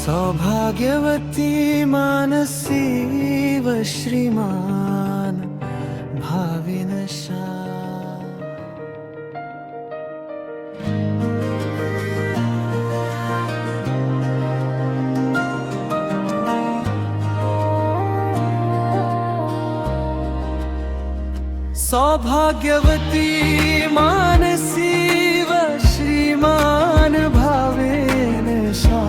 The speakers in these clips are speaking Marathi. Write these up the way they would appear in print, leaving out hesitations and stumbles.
सौभाग्यवती मानसी व श्रीमान भाविनशा। सौभाग्यवती मानसी व श्रीमान भावेनशा।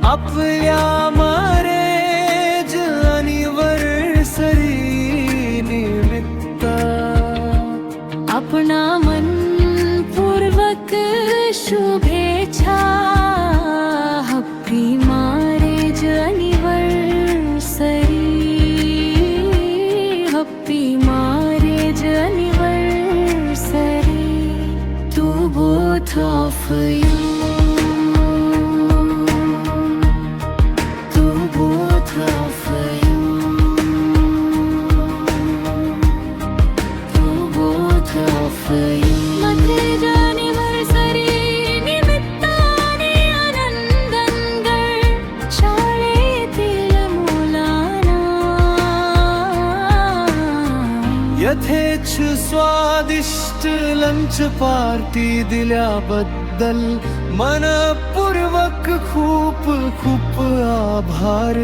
आपल्या मॅरेज अॅनिव्हर्सरी निमित्त अपना मनपूर्वक शुभेच्छा। Happy marriage anniversary, happy marriage anniversary to both of you. यथेच्छ स्वादिष्ट लंच पार्टी दिल्याबद्दल मनपूर्वक खूप खूप आभार।